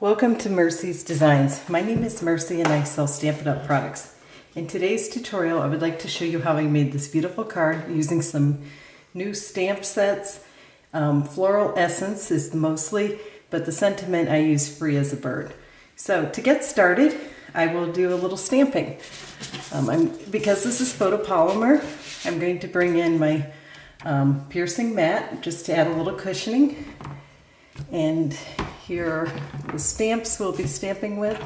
Welcome to Mercy's Designs. My name is Mercy and I sell Stampin' Up! Products. In today's tutorial, I would like to show you how I made this beautiful card using some new stamp sets. Floral Essence is mostly, but the sentiment I use free as a bird. So to get started, I will do a little stamping. Because this is photopolymer, I'm going to bring in my piercing mat just to add a little cushioning. And here are the stamps we'll be stamping with.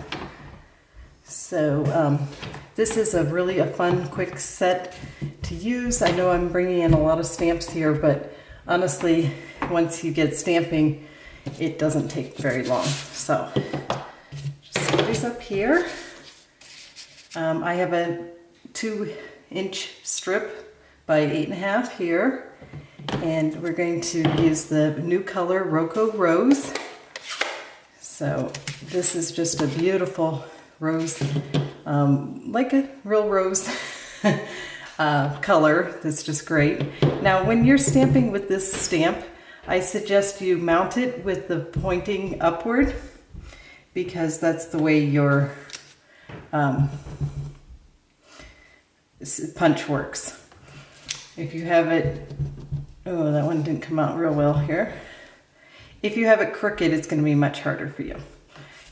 So this is a fun, quick set to use. I know I'm bringing in a lot of stamps here, but honestly, once you get stamping, it doesn't take very long. So just set these up here. I have a 2-inch strip by 8.5 here, and we're going to use the new color Rococo Rose. So this is just a beautiful rose, like a real rose color. That's just great. Now, when you're stamping with this stamp, I suggest you mount it with the pointing upward, because that's the way your punch works. If you have it, oh, that one didn't come out real well here. If you have it crooked, it's going to be much harder for you.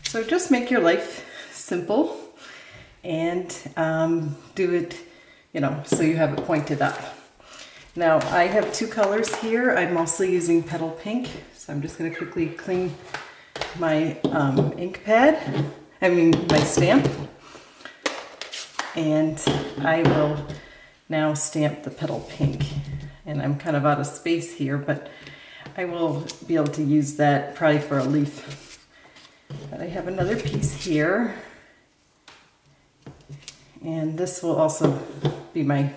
So just make your life simple and do it, so you have it pointed up. Now, I have 2 colors here. I'm mostly using Petal Pink, so I'm just going to quickly clean my ink pad, my stamp. And I will now stamp the Petal Pink. And I'm kind of out of space here, but I will be able to use that probably for a leaf. But I have another piece here. And this will also be my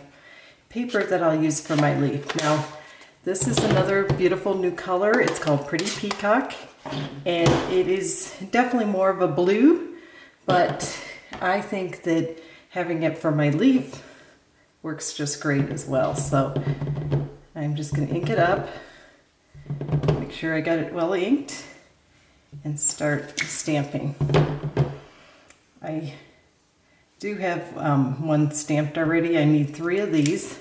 paper that I'll use for my leaf. Now, this is another beautiful new color. It's called Pretty Peacock. And it is definitely more of a blue, but I think that having it for my leaf works just great as well. So I'm just going to ink it up. Make sure I got it well inked and start stamping. I do have one stamped already. I need 3 of these,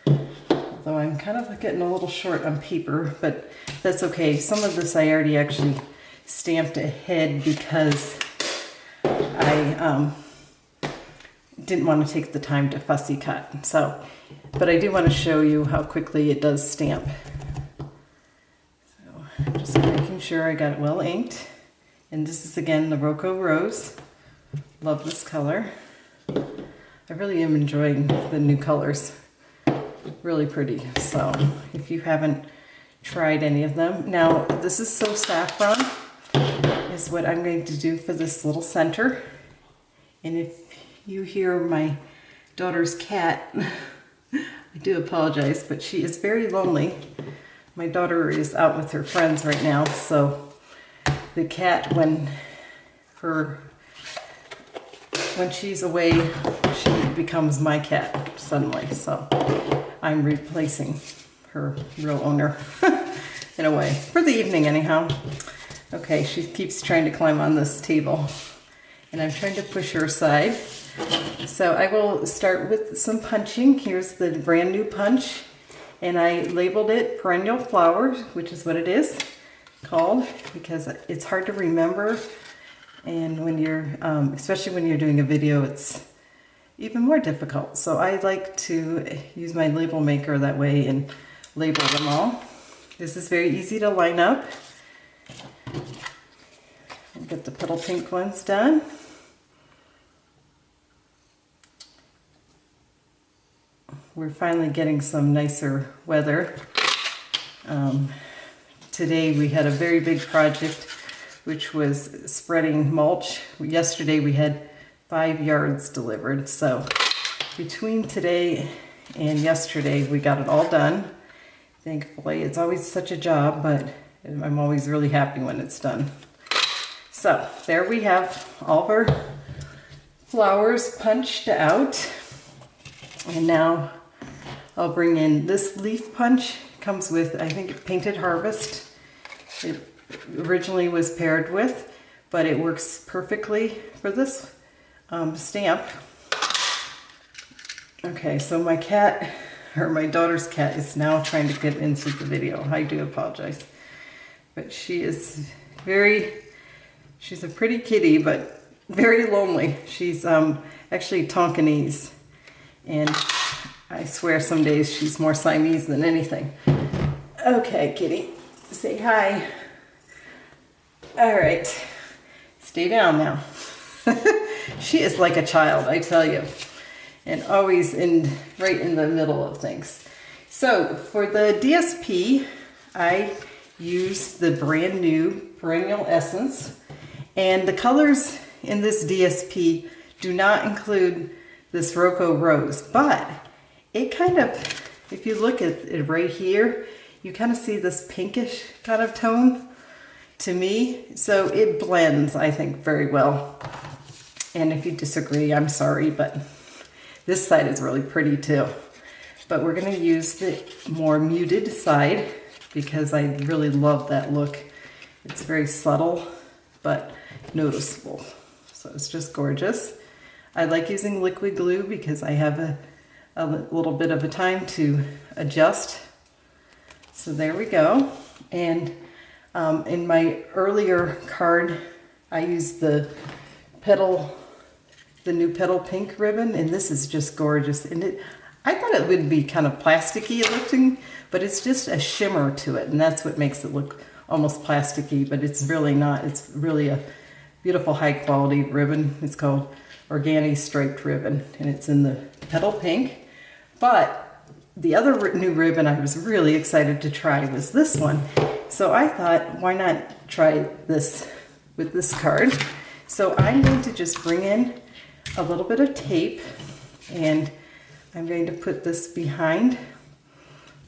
although I'm kind of getting a little short on paper, but that's okay. Some of this I already actually stamped ahead because I didn't want to take the time to fussy cut. So, but I do want to show you how quickly it does stamp. Just making sure I got it well inked. And this is again the Rococo Rose. Love this color. I really am enjoying the new colors. Really pretty. So if you haven't tried any of them. Now, this is So Saffron is what I'm going to do for this little center. And if you hear my daughter's cat, I do apologize, but she is very lonely. My daughter is out with her friends right now, so the cat, when she's away, she becomes my cat suddenly. So I'm replacing her real owner in a way, for the evening anyhow. Okay, she keeps trying to climb on this table, and I'm trying to push her aside. So I will start with some punching. Here's the brand new punch. And I labeled it Perennial Flowers, which is what it is called, because it's hard to remember. And when you're, especially when you're doing a video, it's even more difficult. So I like to use my label maker that way and label them all. This is very easy to line up. I'll get the Petal Pink ones done. We're finally getting some nicer weather. Today we had a very big project, which was spreading mulch. Yesterday we had 5 yards delivered. So between today and yesterday, we got it all done. Thankfully, it's always such a job, but I'm always really happy when it's done. So there we have all of our flowers punched out. And now I'll bring in this leaf punch. It comes with, I think, Painted Harvest. It originally was paired with, but it works perfectly for this stamp. Okay, so my cat, or my daughter's cat, is now trying to get into the video. I do apologize. But she is she's a pretty kitty, but very lonely. She's actually Tonkinese, and I swear some days she's more Siamese than anything. Okay, kitty, say hi. All right, stay down now. She is like a child, I tell you, and always right in the middle of things. So for the DSP, I use the brand new Perennial Essence, and the colors in this DSP do not include this Rococo Rose, but it kind of, if you look at it right here, you kind of see this pinkish kind of tone to me. So it blends, I think, very well. And if you disagree, I'm sorry, but this side is really pretty too. But we're gonna use the more muted side because I really love that look. It's very subtle, but noticeable. So it's just gorgeous. I like using liquid glue because I have a little bit of a time to adjust. So there we go. And in my earlier card, I used the Petal, the new Petal pink ribbon, and this is just gorgeous. And I thought it would be kind of plasticky looking, but it's just a shimmer to it, and that's what makes it look almost plasticky, but it's really not. It's really a beautiful high quality ribbon. It's called Organic Striped Ribbon, and it's in the Petal pink. But the other new ribbon I was really excited to try was this one. So I thought, why not try this with this card? So I'm going to just bring in a little bit of tape, and I'm going to put this behind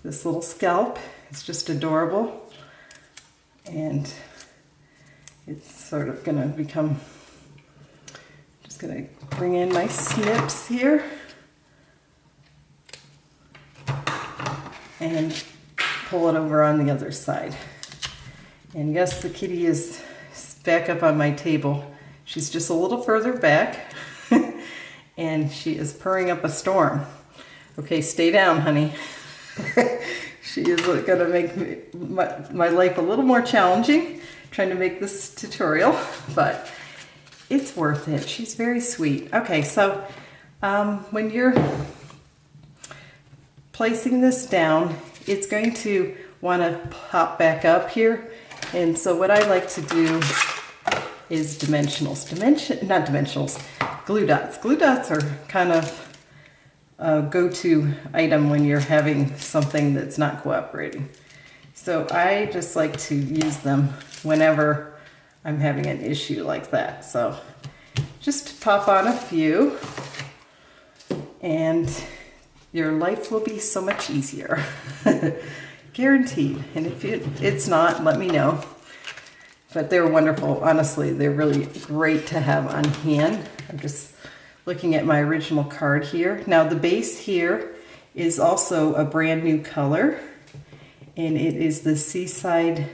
this little scalp. It's just adorable. And it's sort of gonna become, just gonna bring in my snips here. And pull it over on the other side. And yes, the kitty is back up on my table. She's just a little further back. And she is purring up a storm. Okay, stay down, honey. She is gonna make my life a little more challenging, trying to make this tutorial, but it's worth it. She's very sweet. Okay, so when you're placing this down, it's going to want to pop back up here. And so what I like to do is not dimensionals, glue dots. Glue dots are kind of a go-to item when you're having something that's not cooperating. So I just like to use them whenever I'm having an issue like that. So just pop on a few and your life will be so much easier. Guaranteed. And if it's not, let me know. But they're wonderful. Honestly, they're really great to have on hand. I'm just looking at my original card here. Now the base here is also a brand new color, and it is the Seaside,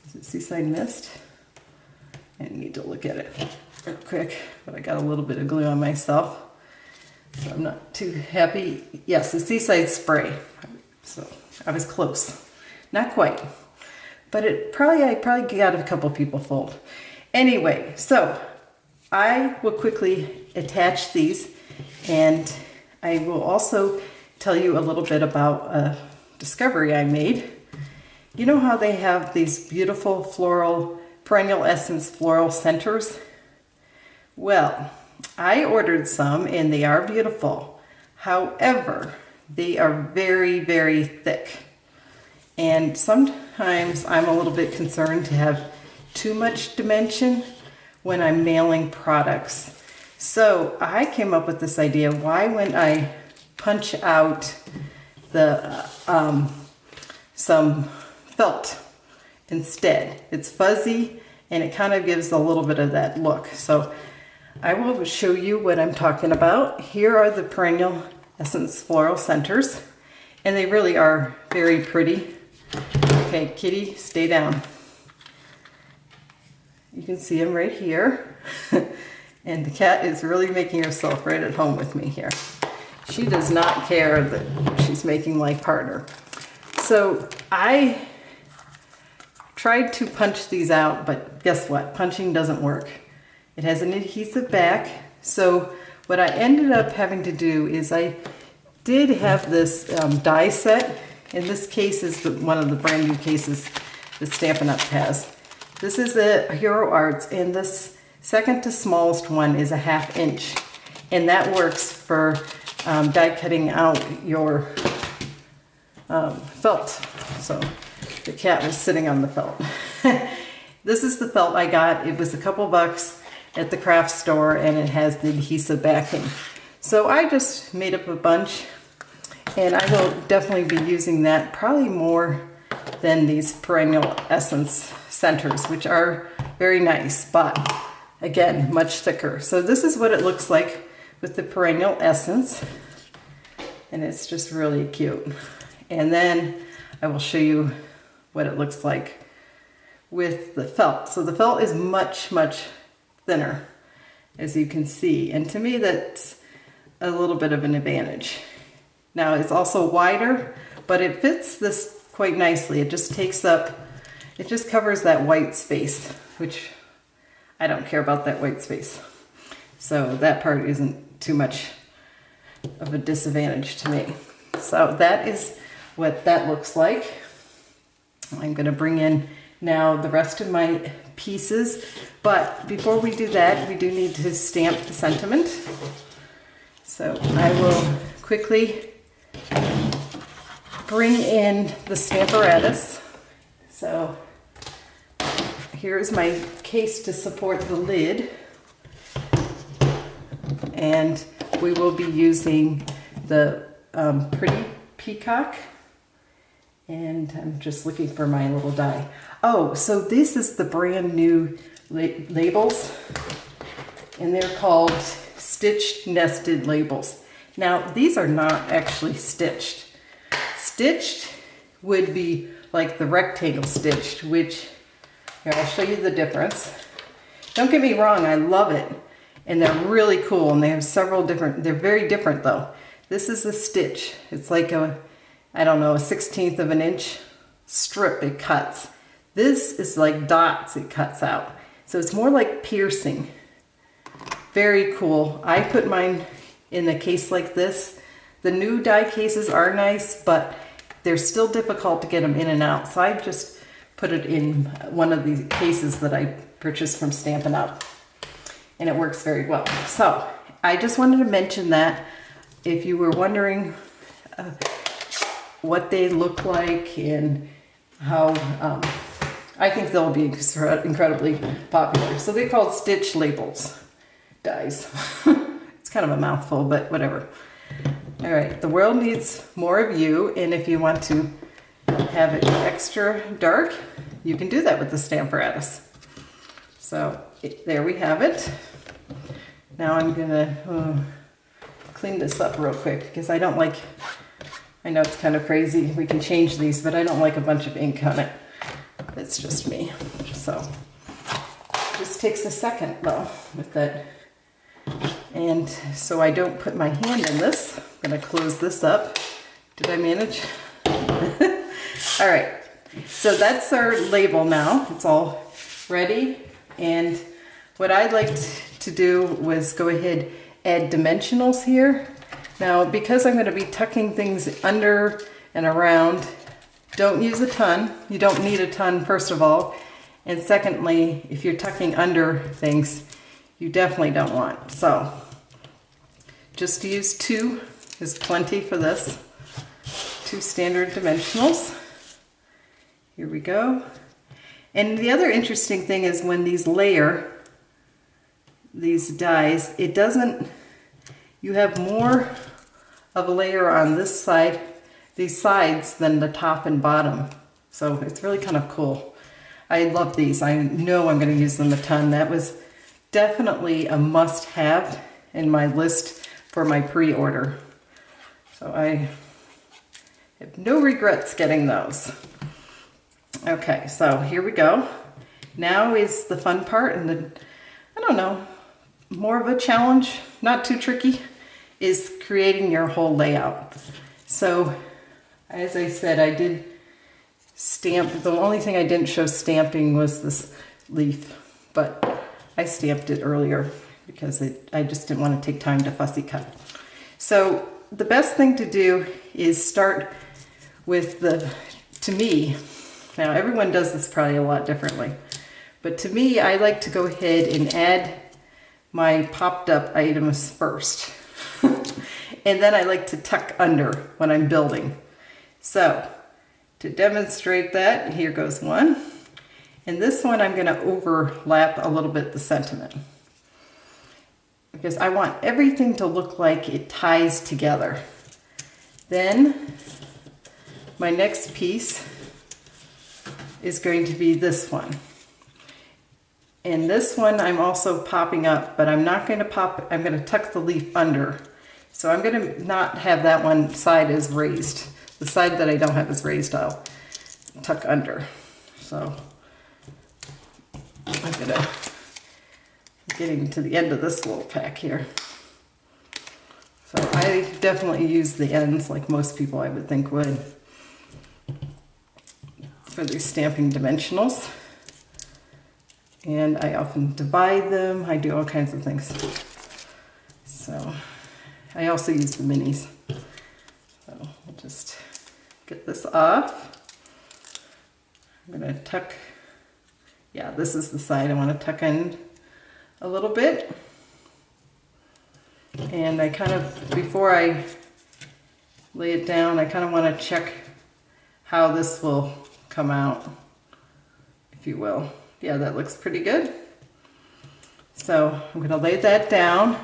is it Seaside Mist? I need to look at it real quick, but I got a little bit of glue on myself, so I'm not too happy. Yes, the Seaside Spray. So I was close. Not quite. But I probably got a couple people fooled. Anyway, so I will quickly attach these, and I will also tell you a little bit about a discovery I made. You know how they have these beautiful floral, Perennial Essence floral centers? Well, I ordered some and they are beautiful. However, they are very, very thick. And sometimes I'm a little bit concerned to have too much dimension when I'm mailing products. So I came up with this idea, why wouldn't I punch out the some felt instead? It's fuzzy and it kind of gives a little bit of that look. So I will show you what I'm talking about. Here are the Perennial Essence floral centers, and they really are very pretty. Okay, kitty, stay down. You can see him right here. And the cat is really making herself right at home with me here. She does not care that she's making life harder. So I tried to punch these out, but guess what? Punching doesn't work. It has an adhesive back. So what I ended up having to do is I did have this die set. And this case is one of the brand new cases that Stampin' Up! Has. This is a Hero Arts, and this second to smallest one is a 1/2 inch. And that works for die cutting out your felt. So the cat was sitting on the felt. This is the felt I got. It was a couple bucks at the craft store, and it has the adhesive backing. So I just made up a bunch, and I will definitely be using that probably more than these Perennial Essence centers, which are very nice, but again, much thicker. So this is what it looks like with the Perennial Essence, and it's just really cute. And then I will show you what it looks like with the felt. So the felt is much, much thinner, as you can see. And to me, that's a little bit of an advantage. Now it's also wider, but it fits this quite nicely. It just takes up, it just covers that white space, which I don't care about that white space. So that part isn't too much of a disadvantage to me. So that is what that looks like. I'm going to bring in now the rest of my pieces, but before we do that, we do need to stamp the sentiment. So I will quickly bring in the Stamparatus. So here's my case to support the lid, and we will be using the Pretty Peacock, and I'm just looking for my little die. Oh, so this is the brand new labels, and they're called stitched nested labels. Now these are not actually stitched. Stitched would be like the rectangle stitched, which here, I'll show you the difference. Don't get me wrong, I love it, and they're really cool, and they have several different, they're very different though. This is a stitch. It's like a, I don't know, a 1/16 of an inch strip it cuts. This is like dots it cuts out. So it's more like piercing. Very cool. I put mine in a case like this. The new die cases are nice, but they're still difficult to get them in and out. So I just put it in one of the cases that I purchased from Stampin' Up! And it works very well. So I just wanted to mention that if you were wondering what they look like and how, I think they'll be incredibly popular. So they're called stitch labels dies. It's kind of a mouthful, but whatever. All right, the world needs more of you, and if you want to have it extra dark, you can do that with the Stamparatus. So there we have it. Now I'm gonna clean this up real quick, because I don't like, I know it's kind of crazy, we can change these, but I don't like a bunch of ink on it. It's just me. So this takes a second though with that. And so I don't put my hand in this. I'm gonna close this up. Did I manage? All right, so that's our label now. It's all ready. And what I'd like to do was go ahead, add dimensionals here. Now, because I'm gonna be tucking things under and around, don't use a ton. You don't need a ton, first of all. And secondly, if you're tucking under things, you definitely don't want. So just use 2 is plenty for this. 2 standard dimensionals. Here we go. And the other interesting thing is when these layer, these dies, it doesn't, you have more of a layer on this side, these sides, than the top and bottom. So it's really kind of cool. I love these. I know I'm going to use them a ton. That was definitely a must-have in my list for my pre-order. So I have no regrets getting those. Okay, so here we go. now is the fun part, and the, I don't know, more of a challenge, not too tricky, is creating your whole layout. So as I said, I did stamp. The only thing I didn't show stamping was this leaf, but I stamped it earlier because I just didn't want to take time to fussy cut. So the best thing to do is start with the, to me, now everyone does this probably a lot differently, but to me, I like to go ahead and add my popped up items first. And then I like to tuck under when I'm building. So to demonstrate that, here goes one. And this one I'm going to overlap a little bit the sentiment, because I want everything to look like it ties together. Then my next piece is going to be this one. And this one I'm also popping up, but I'm not going to pop, I'm going to tuck the leaf under. So I'm going to not have that one side as raised. The side that I don't have as raised, I'll tuck under. So I'm getting to the end of this little pack here. So I definitely use the ends like most people I would think would for these stamping dimensionals. And I often divide them. I do all kinds of things. So I also use the minis. So I'll just get this off. I'm going to tuck, yeah, this is the side I want to tuck in a little bit. And I kind of, before I lay it down, I kind of want to check how this will come out, if you will. Yeah, that looks pretty good. So I'm going to lay that down.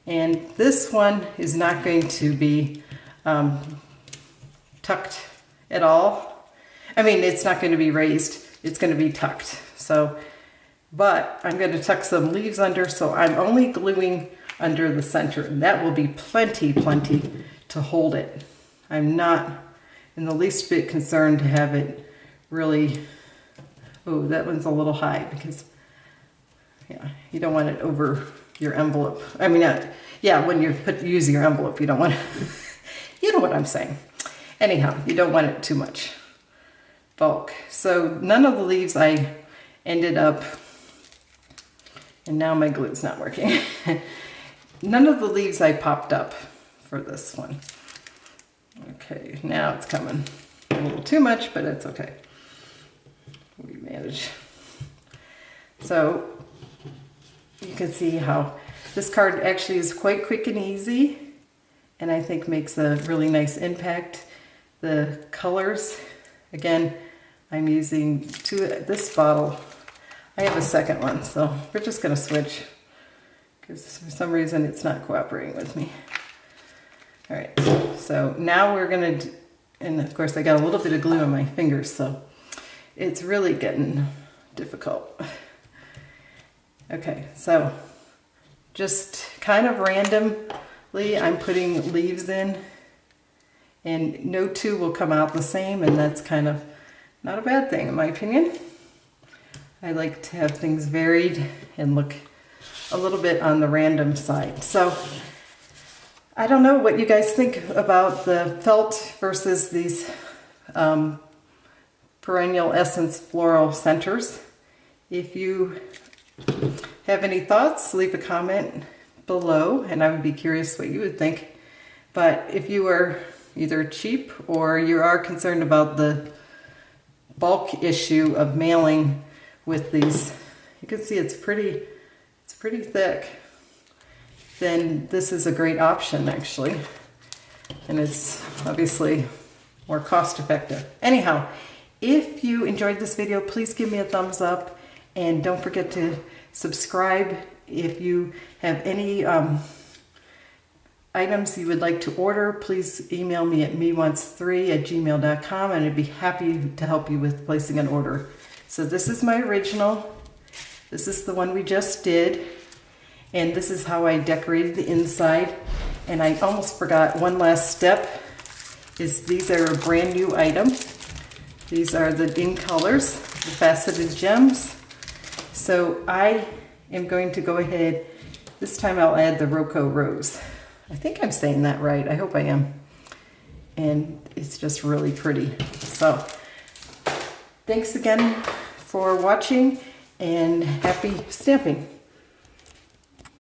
And this one is not going to be tucked at all. I mean, it's not going to be raised. It's going to be tucked. So, but I'm going to tuck some leaves under, so I'm only gluing under the center, and that will be plenty to hold it. I'm not in the least bit concerned to have it really, oh, that one's a little high because, yeah, you don't want it over your envelope. I mean, yeah, when you use your envelope, you don't want it, you know what I'm saying. Anyhow, you don't want it too much bulk. So none of the leaves I ended up, and now my glue's not working. None of the leaves I popped up for this one. Okay, now it's coming a little too much, but it's okay. We manage. So you can see how this card actually is quite quick and easy, and I think makes a really nice impact. The colors, again, I'm using this bottle. I have a second one, so we're just going to switch because for some reason it's not cooperating with me. All right, so now we're going to, and of course I got a little bit of glue on my fingers, so it's really getting difficult. Okay, so just kind of randomly I'm putting leaves in, and no two will come out the same, and that's kind of not a bad thing in my opinion. I like to have things varied and look a little bit on the random side. So I don't know what you guys think about the felt versus these Perennial Essence Floral Centers. If you have any thoughts, leave a comment below, and I would be curious what you would think. But if you are either cheap or you are concerned about the bulk issue of mailing with these, you can see it's pretty thick, then this is a great option actually. And it's obviously more cost effective. Anyhow, if you enjoyed this video, please give me a thumbs up, and don't forget to subscribe. If you have any items you would like to order, please email me at mewants3@gmail.com, and I'd be happy to help you with placing an order. So this is my original. This is the one we just did, and this is how I decorated the inside. And I almost forgot one last step, is these are a brand new item. These are the in colors. the faceted gems. So I am going to go ahead, this time I'll add the Rococo Rose. I think I'm saying that right, I hope I am. And it's just really pretty. So thanks again for watching and happy stamping.